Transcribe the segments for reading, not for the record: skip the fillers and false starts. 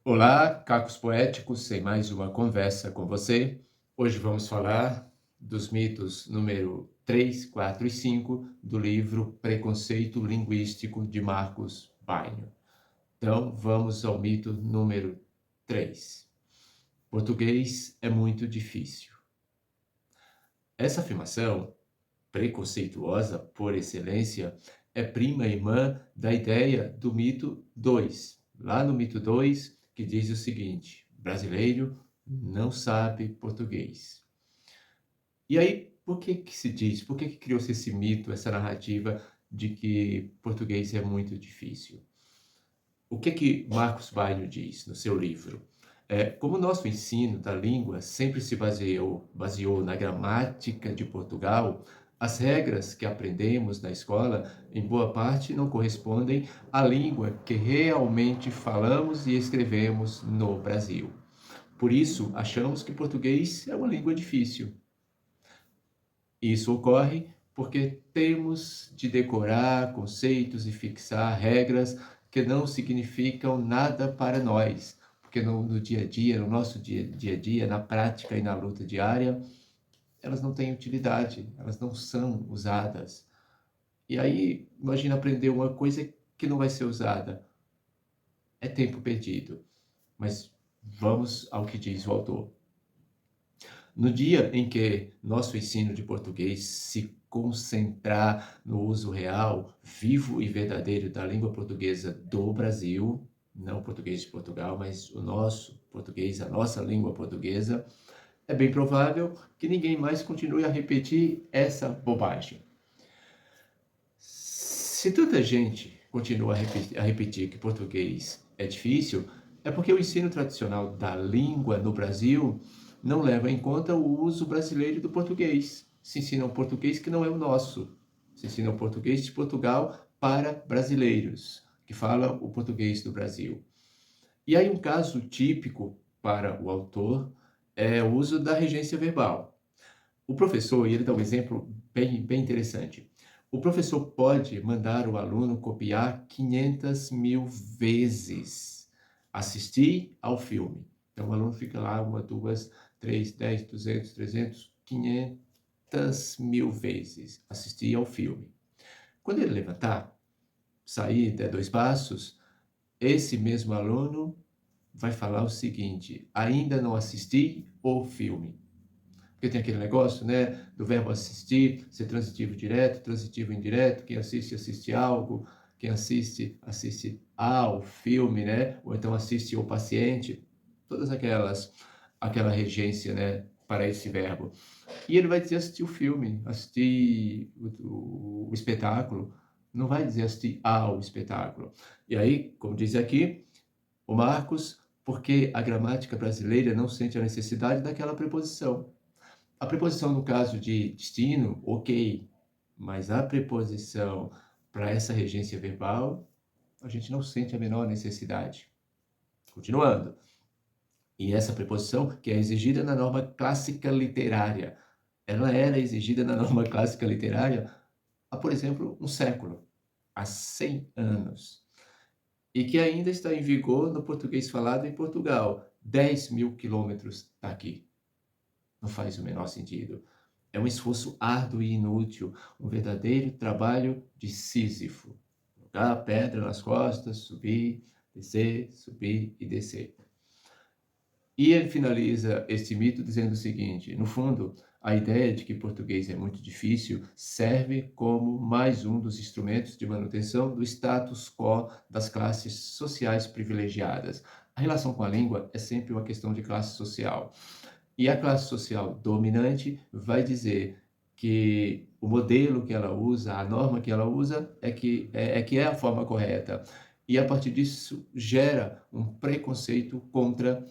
Olá, cacos poéticos, sem mais uma conversa com você. Hoje vamos falar dos mitos número 3, 4 e 5 do livro Preconceito Linguístico de Marcos Bainho. Então, vamos ao mito número 3. Português é muito difícil. Essa afirmação, preconceituosa por excelência, é prima irmã da ideia do mito 2. Lá no mito 2, que diz o seguinte: brasileiro não sabe português. E aí, por que que se diz, por que que criou-se esse mito, essa narrativa de que português é muito difícil? O que que Marcos Bainho diz no seu livro? Como o nosso ensino da língua sempre se baseou na gramática de Portugal, as regras que aprendemos na escola, em boa parte, não correspondem à língua que realmente falamos e escrevemos no Brasil. Por isso, achamos que português é uma língua difícil. Isso ocorre porque temos de decorar conceitos e fixar regras que não significam nada para nós, porque no dia a dia, no nosso dia a dia, na prática e na luta diária, elas não têm utilidade, elas não são usadas. E aí, imagina aprender uma coisa que não vai ser usada. É tempo perdido. Mas vamos ao que diz o autor. No dia em que nosso ensino de português se concentrar no uso real, vivo e verdadeiro da língua portuguesa do Brasil, não o português de Portugal, mas o nosso português, a nossa língua portuguesa, é bem provável que ninguém mais continue a repetir essa bobagem. Se tanta gente continua a repetir que português é difícil, é porque o ensino tradicional da língua no Brasil não leva em conta o uso brasileiro do português. Se ensina um português que não é o nosso. Se ensina o português de Portugal para brasileiros, que falam o português do Brasil. E aí um caso típico para o autor é o uso da regência verbal. O professor, e ele dá um exemplo bem interessante. O professor pode mandar o aluno copiar 500 mil vezes, assistir ao filme. Então, o aluno fica lá 1, 2, 3, 10, 200, 300, 500 mil vezes, assistir ao filme. Quando ele levantar, sair, der 2 passos, esse mesmo aluno vai falar o seguinte: ainda não assisti o filme. Porque tem aquele negócio, né, do verbo assistir, ser transitivo direto, transitivo indireto, quem assiste, assiste algo, quem assiste, assiste ao filme, né, ou então assiste o paciente, todas aquela regência, né, para esse verbo. E ele vai dizer assistir o filme, assistir o espetáculo, não vai dizer assistir ao espetáculo. E aí, como diz aqui, o Marcos, porque a gramática brasileira não sente a necessidade daquela preposição. A preposição no caso de destino, ok, mas a preposição para essa regência verbal, a gente não sente a menor necessidade. Continuando. E essa preposição, que é exigida na norma clássica literária, ela era exigida na norma clássica literária há, por exemplo, um século, há 100 anos, e que ainda está em vigor no português falado em Portugal, 10 mil quilômetros daqui. Não faz o menor sentido. É um esforço árduo e inútil, um verdadeiro trabalho de Sísifo. Jogar a pedra nas costas, subir e descer. E ele finaliza este mito dizendo o seguinte: no fundo, a ideia de que português é muito difícil serve como mais um dos instrumentos de manutenção do status quo das classes sociais privilegiadas. A relação com a língua é sempre uma questão de classe social. E a classe social dominante vai dizer que o modelo que ela usa, a norma que ela usa, é a forma correta. E a partir disso gera um preconceito contra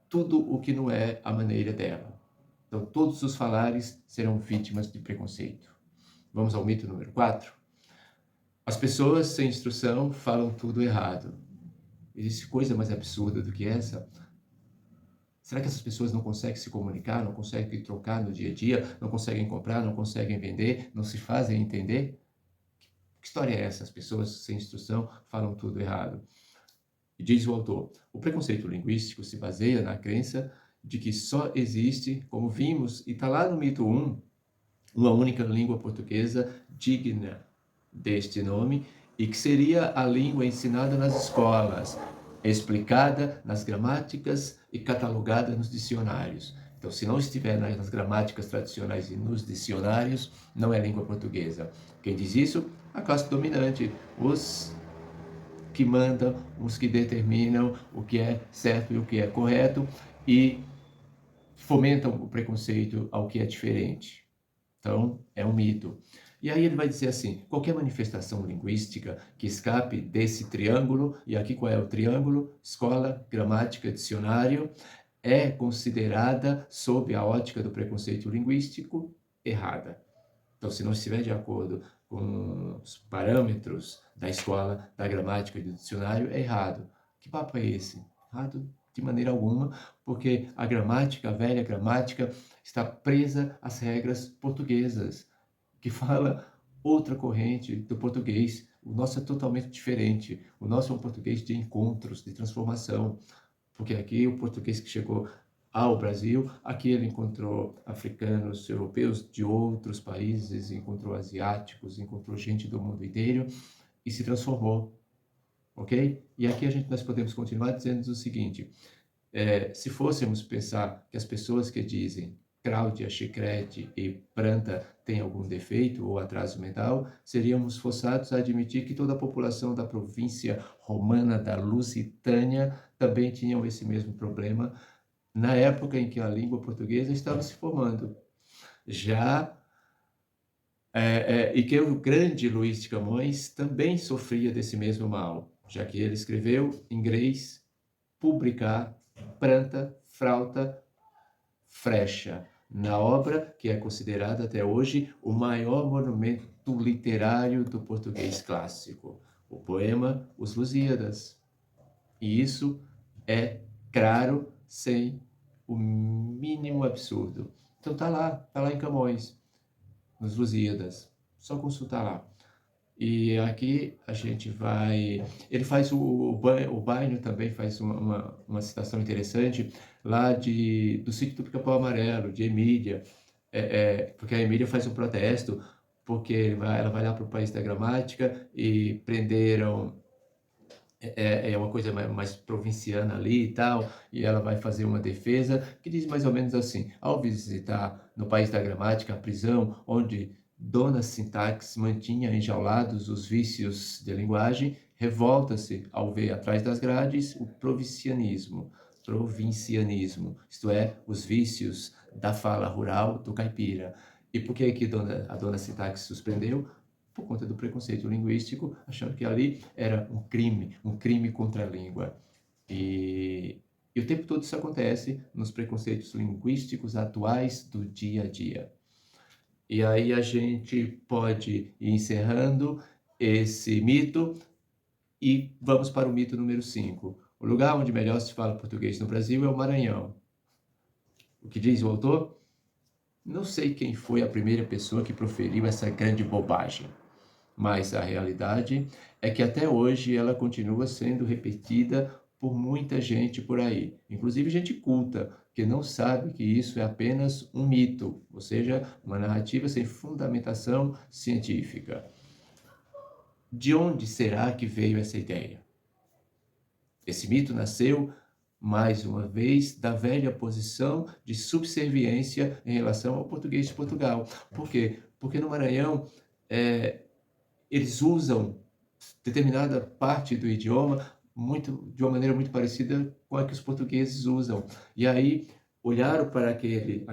tudo o que não é a maneira dela. Então, todos os falares serão vítimas de preconceito. Vamos ao mito número 4. As pessoas sem instrução falam tudo errado. Existe coisa mais absurda do que essa? Será que essas pessoas não conseguem se comunicar, não conseguem trocar no dia a dia, não conseguem comprar, não conseguem vender, não se fazem entender? Que história é essa? As pessoas sem instrução falam tudo errado. E diz o autor, o preconceito linguístico se baseia na crença de que só existe, como vimos, e está lá no mito 1, uma única língua portuguesa digna deste nome e que seria a língua ensinada nas escolas, explicada nas gramáticas e catalogada nos dicionários. Então, se não estiver nas gramáticas tradicionais e nos dicionários, não é língua portuguesa. Quem diz isso? A classe dominante, os que mandam, os que determinam o que é certo e o que é correto e fomentam o preconceito ao que é diferente. Então, é um mito. E aí ele vai dizer assim, qualquer manifestação linguística que escape desse triângulo, e aqui qual é o triângulo? Escola, gramática, dicionário, é considerada, sob a ótica do preconceito linguístico, errada. Então, se não estiver de acordo com os parâmetros da escola, da gramática e do dicionário, é errado. Que papo é esse? Errado de maneira alguma, porque a gramática, a velha gramática, está presa às regras portuguesas, que fala outra corrente do português. O nosso é totalmente diferente. O nosso é um português de encontros, de transformação, porque aqui o português que chegou ao Brasil, aqui ele encontrou africanos, europeus de outros países, encontrou asiáticos, encontrou gente do mundo inteiro e se transformou, ok? E aqui nós podemos continuar dizendo o seguinte, se fôssemos pensar que as pessoas que dizem Cláudia, Chicrete e Pranta têm algum defeito ou atraso mental, seríamos forçados a admitir que toda a população da província romana da Lusitânia também tinham esse mesmo problema na época em que a língua portuguesa estava se formando. E que o grande Luís de Camões também sofria desse mesmo mal, já que ele escreveu em grego, publicar, pranta, frauta, frecha, na obra que é considerada até hoje o maior monumento literário do português clássico, o poema Os Lusíadas. E isso é claro, sem o mínimo absurdo. Então tá lá em Camões, nos Lusíadas, só consultar lá. E aqui a gente vai... Ele faz o Bainio também faz uma citação interessante lá do sítio do Pica-Pau Amarelo, de Emília, porque a Emília faz um protesto, porque ela vai lá para o país da gramática e prenderam... É uma coisa mais provinciana ali e tal, e ela vai fazer uma defesa que diz mais ou menos assim, ao visitar no país da gramática a prisão onde Dona Sintaxe mantinha enjaulados os vícios de linguagem, revolta-se ao ver atrás das grades o provincianismo, isto é, os vícios da fala rural do caipira. E por que a Dona Sintaxe suspendeu? Por conta do preconceito linguístico, achando que ali era um crime contra a língua. E o tempo todo isso acontece nos preconceitos linguísticos atuais do dia a dia. E aí a gente pode ir encerrando esse mito e vamos para o mito número 5. O lugar onde melhor se fala português no Brasil é o Maranhão. O que diz o autor? Não sei quem foi a primeira pessoa que proferiu essa grande bobagem, mas a realidade é que até hoje ela continua sendo repetida por muita gente por aí, inclusive gente culta, que não sabe que isso é apenas um mito, ou seja, uma narrativa sem fundamentação científica. De onde será que veio essa ideia? Esse mito nasceu, mais uma vez, da velha posição de subserviência em relação ao português de Portugal. Por quê? Porque no Maranhão, eles usam determinada parte do idioma de uma maneira muito parecida com a que os portugueses usam. E aí olharam para aquele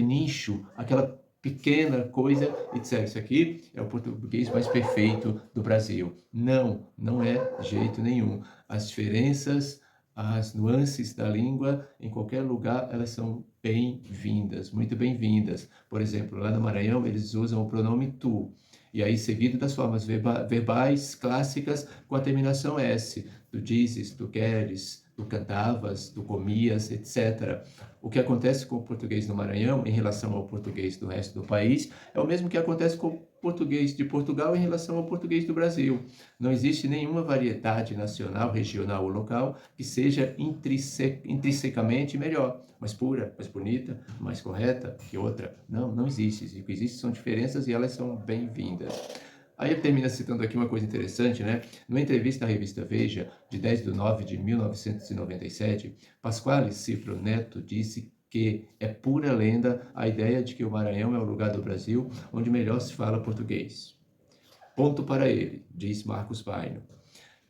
nicho, aquela pequena coisa e disseram, isso aqui é o português mais perfeito do Brasil. Não é de jeito nenhum. As diferenças, as nuances da língua, em qualquer lugar, elas são bem-vindas, muito bem-vindas. Por exemplo, lá no Maranhão, eles usam o pronome tu, e aí seguido das formas verbais clássicas com a terminação S, tu dizes, tu queres, tu cantavas, tu comias, etc. o que acontece com o português no Maranhão em relação ao português do resto do país é o mesmo que acontece com o português de Portugal em relação ao português do Brasil. Não existe nenhuma variedade nacional, regional ou local que seja intrinsecamente melhor, mais pura, mais bonita, mais correta que outra. Não, não existe. O que existe são diferenças e elas são bem-vindas. Aí ele termina citando aqui uma coisa interessante, né? Numa entrevista à revista Veja, de 10 de nove de 1997, Pasquale Cifro Neto disse que é pura lenda a ideia de que o Maranhão é o lugar do Brasil onde melhor se fala português. Ponto para ele, diz Marcos Paino.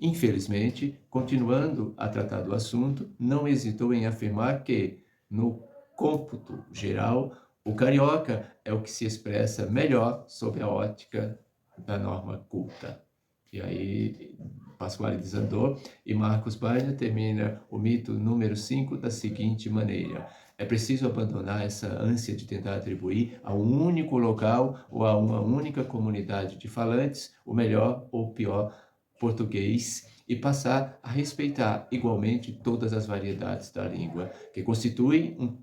Infelizmente, continuando a tratar do assunto, não hesitou em afirmar que, no cômputo geral, o carioca é o que se expressa melhor sob a ótica da norma culta. E aí, Pasquale desandou e Marcos Paino termina o mito número 5 da seguinte maneira: é preciso abandonar essa ânsia de tentar atribuir a um único local ou a uma única comunidade de falantes o melhor ou pior português e passar a respeitar igualmente todas as variedades da língua, que constituem um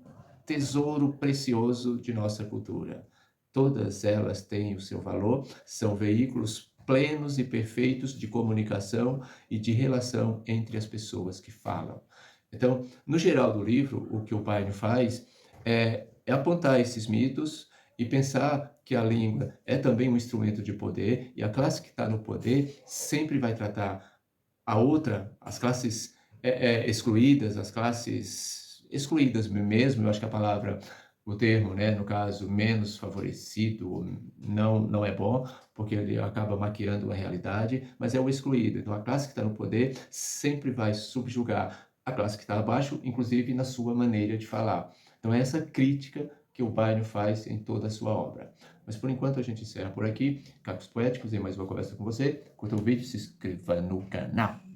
tesouro precioso de nossa cultura. Todas elas têm o seu valor, são veículos plenos e perfeitos de comunicação e de relação entre as pessoas que falam. Então, no geral do livro, o que o Paino faz é apontar esses mitos e pensar que a língua é também um instrumento de poder e a classe que está no poder sempre vai tratar a outra, as classes excluídas, as classes excluídas mesmo, eu acho que a palavra, o termo, né, no caso, menos favorecido, não é bom, porque ele acaba maquiando a realidade, mas é o excluído. Então, a classe que está no poder sempre vai subjugar a classe que está abaixo, inclusive na sua maneira de falar. Então, é essa crítica que o Paino faz em toda a sua obra. Mas, por enquanto, a gente encerra por aqui. Cacos Poéticos e mais uma conversa com você. Curta o vídeo, se inscreva no canal.